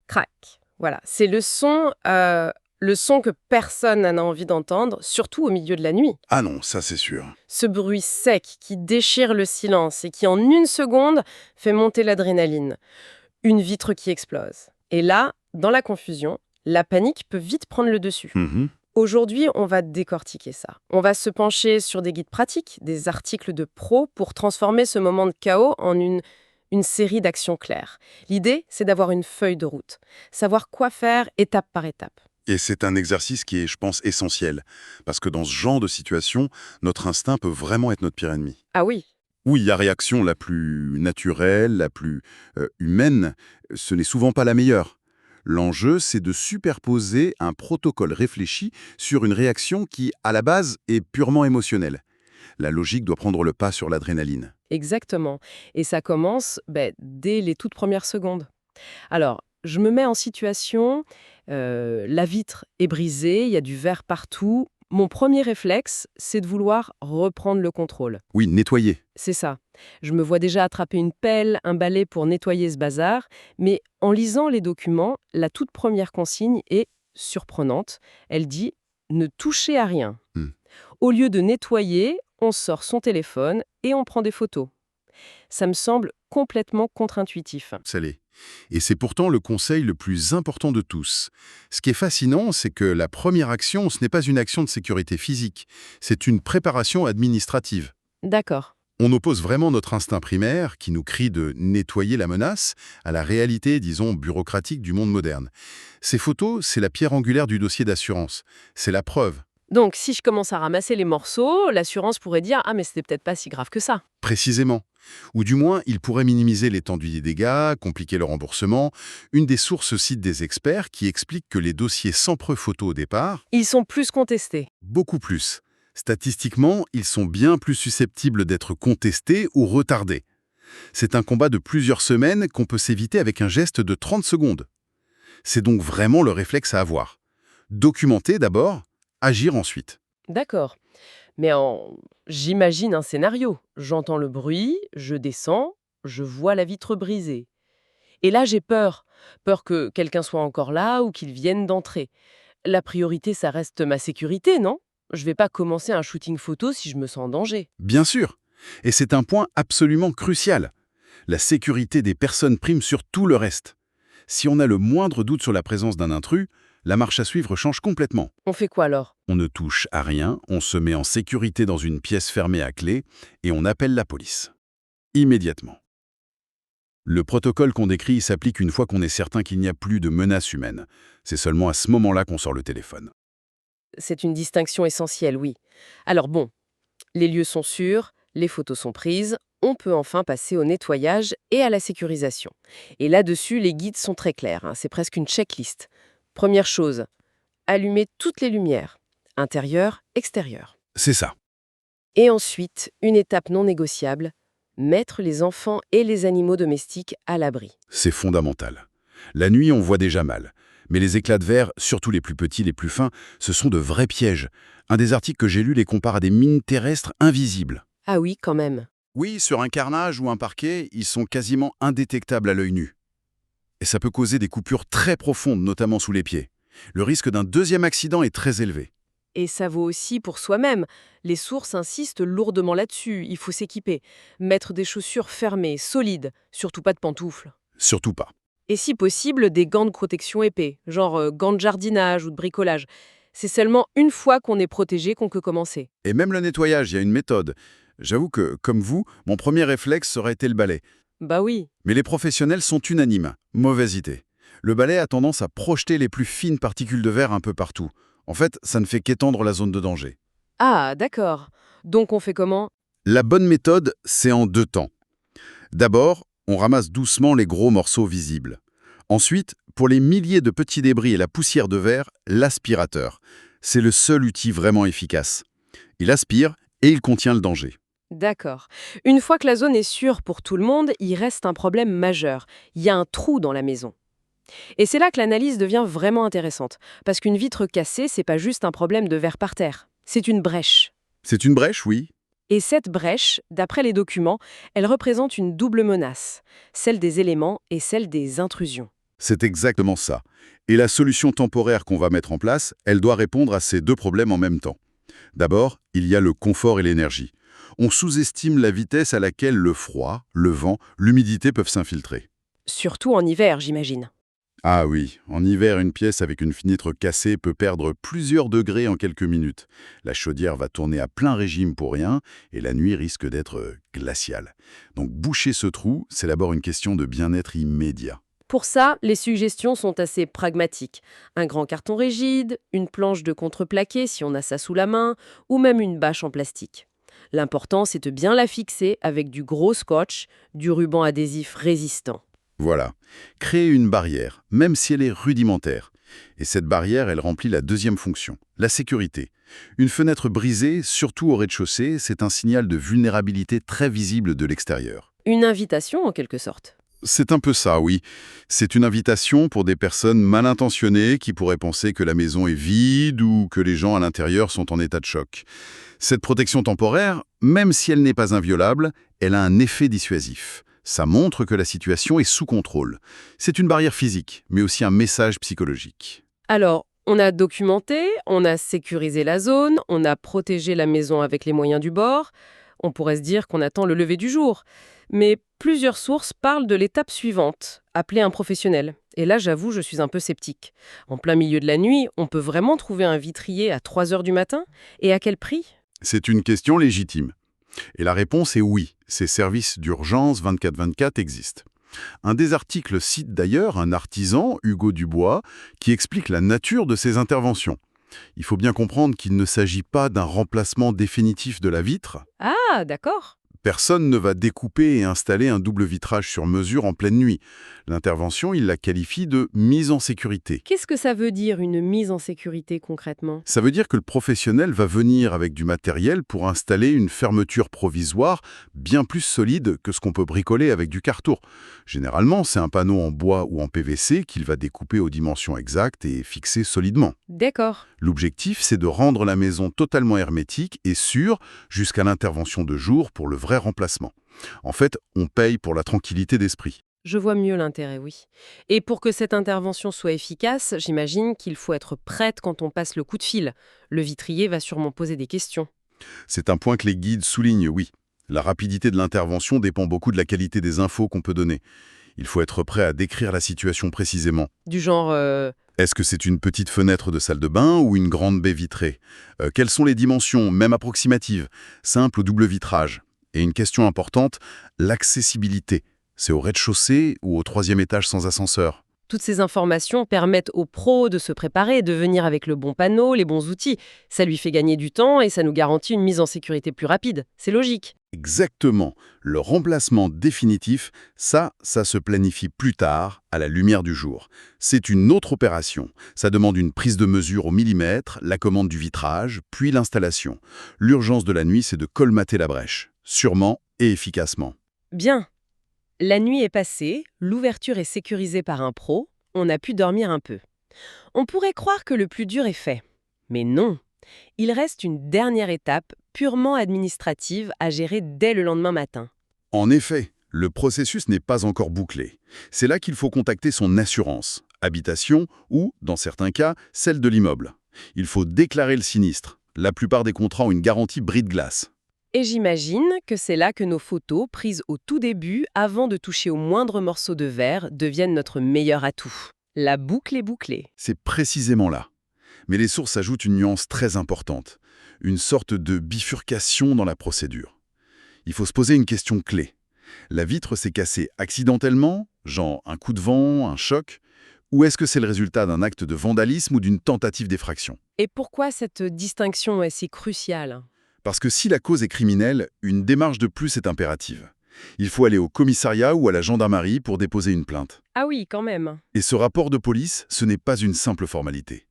Crac. Voilà, c'est le son que personne n'a envie d'entendre, surtout au milieu de la nuit. Ah non, ça c'est sûr. Ce bruit sec qui déchire le silence et qui en une seconde fait monter l'adrénaline. Une vitre qui explose. Et là, dans la confusion, la panique peut vite prendre le dessus. Mhm. Aujourd'hui, on va décortiquer ça. On va se pencher sur des guides pratiques, des articles de pros pour transformer ce moment de chaos en une série d'actions claires. L'idée, c'est d'avoir une feuille de route, savoir quoi faire étape par étape. Et c'est un exercice qui est, je pense, essentiel. Parce que dans ce genre de situation, notre instinct peut vraiment être notre pire ennemi. Ah oui, Oui, la réaction la plus naturelle, la plus humaine, ce n'est souvent pas la meilleure. L'enjeu, c'est de superposer un protocole réfléchi sur une réaction qui, à la base, est purement émotionnelle. La logique doit prendre le pas sur l'adrénaline. exactement. Et ça commence dès les toutes premières secondes. Alors, je me mets en situation, la vitre est brisée, il y a du verre partout. Mon premier réflexe, c'est de vouloir reprendre le contrôle. Oui, nettoyer. C'est ça. Je me vois déjà attraper une pelle, un balai pour nettoyer ce bazar, mais en lisant les documents, la toute première consigne est surprenante. Elle dit « ne touchez à rien Hmm. ». Au lieu de nettoyer, on sort son téléphone et on prend des photos. Ça me semble complètement contre-intuitif. Ça l'est. Et c'est pourtant le conseil le plus important de tous. Ce qui est fascinant, c'est que la première action, ce n'est pas une action de sécurité physique, c'est une préparation administrative. D'accord. On oppose vraiment notre instinct primaire, qui nous crie de nettoyer la menace, à la réalité, disons, bureaucratique du monde moderne. Ces photos, c'est la pierre angulaire du dossier d'assurance. C'est la preuve. Donc, si je commence à ramasser les morceaux, l'assurance pourrait dire « Ah, mais c'était peut-être pas si grave que ça ». Précisément. Ou du moins, il pourrait minimiser l'étendue des dégâts, compliquer le remboursement. Une des sources cite des experts qui expliquent que les dossiers sans preuve photo au départ, Ils sont plus contestés. beaucoup plus. Statistiquement, ils sont bien plus susceptibles d'être contestés ou retardés. C'est un combat de plusieurs semaines qu'on peut s'éviter avec un geste de 30 secondes. C'est donc vraiment le réflexe à avoir. Documenter d'abord, agir ensuite. D'accord. Mais j'imagine un scénario. J'entends le bruit, je descends, je vois la vitre brisée. Et là, j'ai peur. Peur que quelqu'un soit encore là ou qu'il vienne d'entrer. La priorité, ça reste ma sécurité, non? Je vais pas commencer un shooting photo si je me sens en danger. Bien sûr. Et c'est un point absolument crucial. La sécurité des personnes prime sur tout le reste. Si on a le moindre doute sur la présence d'un intrus, la marche à suivre change complètement. On fait quoi alors? On ne touche à rien, on se met en sécurité dans une pièce fermée à clé et on appelle la police. Immédiatement. Le protocole qu'on décrit s'applique une fois qu'on est certain qu'il n'y a plus de menace humaine. C'est seulement à ce moment-là qu'on sort le téléphone. C'est une distinction essentielle, oui. Alors bon, les lieux sont sûrs, les photos sont prises, on peut enfin passer au nettoyage et à la sécurisation. Et là-dessus, les guides sont très clairs, hein, c'est presque une checklist. Première chose, allumer toutes les lumières, intérieures, extérieures. C'est ça. Et ensuite, une étape non négociable, mettre les enfants et les animaux domestiques à l'abri. C'est fondamental. La nuit, on voit déjà mal. Mais les éclats de verre, surtout les plus petits, les plus fins, ce sont de vrais pièges. Un des articles que j'ai lu les compare à des mines terrestres invisibles. Ah oui, quand même. Oui, sur un carrelage ou un parquet, ils sont quasiment indétectables à l'œil nu. Et ça peut causer des coupures très profondes, notamment sous les pieds. Le risque d'un deuxième accident est très élevé. Et ça vaut aussi pour soi-même. Les sources insistent lourdement là-dessus, il faut s'équiper. Mettre des chaussures fermées, solides, surtout pas de pantoufles. Surtout pas. Et si possible, des gants de protection épais, genre gants de jardinage ou de bricolage. C'est seulement une fois qu'on est protégé qu'on peut commencer. Et même le nettoyage, il y a une méthode. J'avoue que, comme vous, mon premier réflexe aurait été le balai. Bah oui. Mais les professionnels sont unanimes. Mauvaise idée. Le balai a tendance à projeter les plus fines particules de verre un peu partout. En fait, ça ne fait qu'étendre la zone de danger. Ah, d'accord. Donc on fait comment? La bonne méthode, c'est en deux temps. D'abord, on ramasse doucement les gros morceaux visibles. Ensuite, pour les milliers de petits débris et la poussière de verre, l'aspirateur. C'est le seul outil vraiment efficace. Il aspire et il contient le danger. D'accord. Une fois que la zone est sûre pour tout le monde, il reste un problème majeur. Il y a un trou dans la maison. Et c'est là que l'analyse devient vraiment intéressante. Parce qu'une vitre cassée, c'est pas juste un problème de verre par terre. C'est une brèche. C'est une brèche, oui. Et cette brèche, d'après les documents, elle représente une double menace, celle des éléments et celle des intrusions. C'est exactement ça. Et la solution temporaire qu'on va mettre en place, elle doit répondre à ces deux problèmes en même temps. D'abord, il y a le confort et l'énergie. On sous-estime la vitesse à laquelle le froid, le vent, l'humidité peuvent s'infiltrer. Surtout en hiver, j'imagine. Ah oui, en hiver, une pièce avec une fenêtre cassée peut perdre plusieurs degrés en quelques minutes. La chaudière va tourner à plein régime pour rien et la nuit risque d'être glaciale. Donc boucher ce trou, c'est d'abord une question de bien-être immédiat. Pour ça, les suggestions sont assez pragmatiques. Un grand carton rigide, une planche de contreplaqué si on a ça sous la main, ou même une bâche en plastique. L'important, c'est de bien la fixer avec du gros scotch, du ruban adhésif résistant. Voilà, créer une barrière, même si elle est rudimentaire. Et cette barrière, elle remplit la deuxième fonction, la sécurité. Une fenêtre brisée, surtout au rez-de-chaussée, c'est un signal de vulnérabilité très visible de l'extérieur. Une invitation en quelque sorte. C'est un peu ça, oui. C'est une invitation pour des personnes mal intentionnées qui pourraient penser que la maison est vide ou que les gens à l'intérieur sont en état de choc. Cette protection temporaire, même si elle n'est pas inviolable, elle a un effet dissuasif. Ça montre que la situation est sous contrôle. C'est une barrière physique, mais aussi un message psychologique. Alors, on a documenté, on a sécurisé la zone, on a protégé la maison avec les moyens du bord. On pourrait se dire qu'on attend le lever du jour. Mais plusieurs sources parlent de l'étape suivante, appeler un professionnel. Et là, j'avoue, je suis un peu sceptique. En plein milieu de la nuit, on peut vraiment trouver un vitrier à 3 heures du matin? Et à quel prix? C'est une question légitime. Et la réponse est oui, ces services d'urgence 24/24 existent. Un des articles cite d'ailleurs un artisan, Hugo Dubois, qui explique la nature de ces interventions. Il faut bien comprendre qu'il ne s'agit pas d'un remplacement définitif de la vitre. Ah, d'accord. Personne ne va découper et installer un double vitrage sur mesure en pleine nuit. L'intervention, il la qualifie de mise en sécurité. Qu'est-ce que ça veut dire une mise en sécurité concrètement? Ça veut dire que le professionnel va venir avec du matériel pour installer une fermeture provisoire bien plus solide que ce qu'on peut bricoler avec du carreau. Généralement, c'est un panneau en bois ou en PVC qu'il va découper aux dimensions exactes et fixer solidement. D'accord. L'objectif, c'est de rendre la maison totalement hermétique et sûre jusqu'à l'intervention de jour pour le vrai remplacement. En fait, on paye pour la tranquillité d'esprit. Je vois mieux l'intérêt, oui. Et pour que cette intervention soit efficace, j'imagine qu'il faut être prête quand on passe le coup de fil. Le vitrier va sûrement poser des questions. C'est un point que les guides soulignent, oui. La rapidité de l'intervention dépend beaucoup de la qualité des infos qu'on peut donner. Il faut être prêt à décrire la situation précisément. Du genre, Est-ce que c'est une petite fenêtre de salle de bain ou une grande baie vitrée? Quelles sont les dimensions, même approximatives? Simple ou double vitrage? Et une question importante, l'accessibilité. C'est au rez-de-chaussée ou au 3e étage sans ascenseur? toutes ces informations permettent aux pros de se préparer, de venir avec le bon panneau, les bons outils. Ça lui fait gagner du temps et ça nous garantit une mise en sécurité plus rapide. C'est logique. Exactement. Le remplacement définitif, ça se planifie plus tard, à la lumière du jour. C'est une autre opération. Ça demande une prise de mesure au millimètre, la commande du vitrage, puis l'installation. L'urgence de la nuit, c'est de colmater la brèche, sûrement et efficacement. Bien. La nuit est passée, l'ouverture est sécurisée par un pro, on a pu dormir un peu. On pourrait croire que le plus dur est fait. Mais non. Il reste une dernière étape, purement administrative, à gérer dès le lendemain matin. En effet, le processus n'est pas encore bouclé. C'est là qu'il faut contacter son assurance, habitation ou, dans certains cas, celle de l'immeuble. Il faut déclarer le sinistre. La plupart des contrats ont une garantie bris-de-glace. Et j'imagine que c'est là que nos photos, prises au tout début, avant de toucher au moindre morceau de verre, deviennent notre meilleur atout. La boucle est bouclée. C'est précisément là. Mais les sources ajoutent une nuance très importante, une sorte de bifurcation dans la procédure. Il faut se poser une question clé. La vitre s'est cassée accidentellement, genre un coup de vent, un choc, ou est-ce que c'est le résultat d'un acte de vandalisme ou d'une tentative d'effraction? Et pourquoi cette distinction est si cruciale? Parce que si la cause est criminelle, une démarche de plus est impérative. Il faut aller au commissariat ou à la gendarmerie pour déposer une plainte. Ah oui, quand même. Et ce rapport de police, ce n'est pas une simple formalité.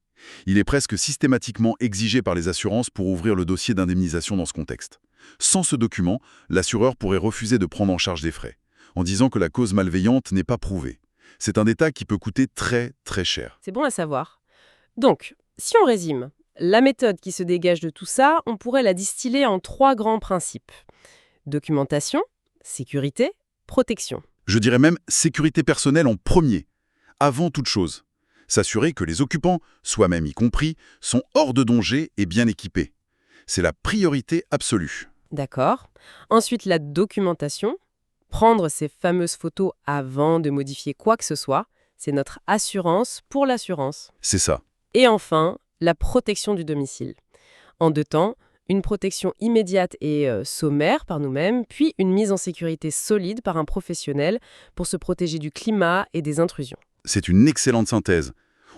Il est presque systématiquement exigé par les assurances pour ouvrir le dossier d'indemnisation dans ce contexte. Sans ce document, l'assureur pourrait refuser de prendre en charge des frais, en disant que la cause malveillante n'est pas prouvée. C'est un détail qui peut coûter très, très cher. C'est bon à savoir. Donc, si on résume, la méthode qui se dégage de tout ça, on pourrait la distiller en 3 grands principes. Documentation, sécurité, protection. Je dirais même sécurité personnelle en premier. avant toute chose. S'assurer que les occupants, soi-même y compris, sont hors de danger et bien équipés. C'est la priorité absolue. D'accord. Ensuite, la documentation. Prendre ces fameuses photos avant de modifier quoi que ce soit, c'est notre assurance pour l'assurance. C'est ça. Et enfin, la protection du domicile. En 2 temps, une protection immédiate et sommaire par nous-mêmes, puis une mise en sécurité solide par un professionnel pour se protéger du climat et des intrusions. C'est une excellente synthèse.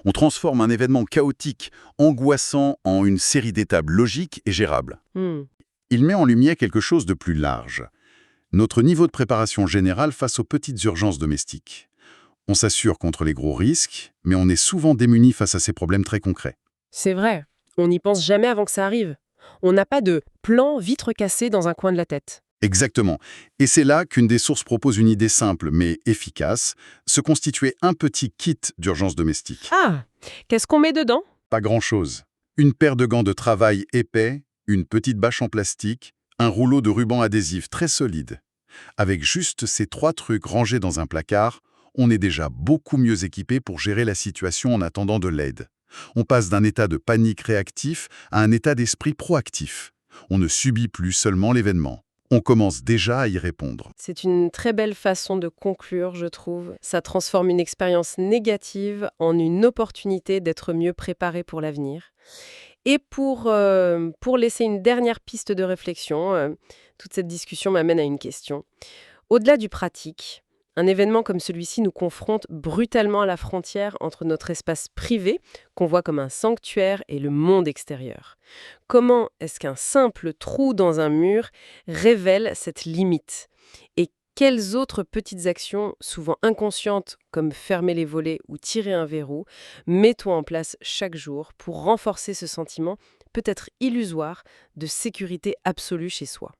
On transforme un événement chaotique, angoissant, en une série d'étapes logiques et gérables. Hmm. Il met en lumière quelque chose de plus large. Notre niveau de préparation générale face aux petites urgences domestiques. On s'assure contre les gros risques, mais on est souvent démuni face à ces problèmes très concrets. C'est vrai, on n'y pense jamais avant que ça arrive. On n'a pas de plan vitre cassée dans un coin de la tête. Exactement. Et c'est là qu'une des sources propose une idée simple mais efficace, se constituer un petit kit d'urgence domestique. Ah, qu'est-ce qu'on met dedans? Pas grand-chose. Une paire de gants de travail épais, une petite bâche en plastique, un rouleau de ruban adhésif très solide. Avec juste ces 3 trucs rangés dans un placard, on est déjà beaucoup mieux équipé pour gérer la situation en attendant de l'aide. On passe d'un état de panique réactif à un état d'esprit proactif. On ne subit plus seulement l'événement. On commence déjà à y répondre. C'est une très belle façon de conclure, je trouve. Ça transforme une expérience négative en une opportunité d'être mieux préparé pour l'avenir. Et pour laisser une dernière piste de réflexion, toute cette discussion m'amène à une question. Au-delà du pratique, un événement comme celui-ci nous confronte brutalement à la frontière entre notre espace privé, qu'on voit comme un sanctuaire, et le monde extérieur. Comment est-ce qu'un simple trou dans un mur révèle cette limite? Et quelles autres petites actions, souvent inconscientes, comme fermer les volets ou tirer un verrou, mettons en place chaque jour pour renforcer ce sentiment, peut-être illusoire, de sécurité absolue chez soi?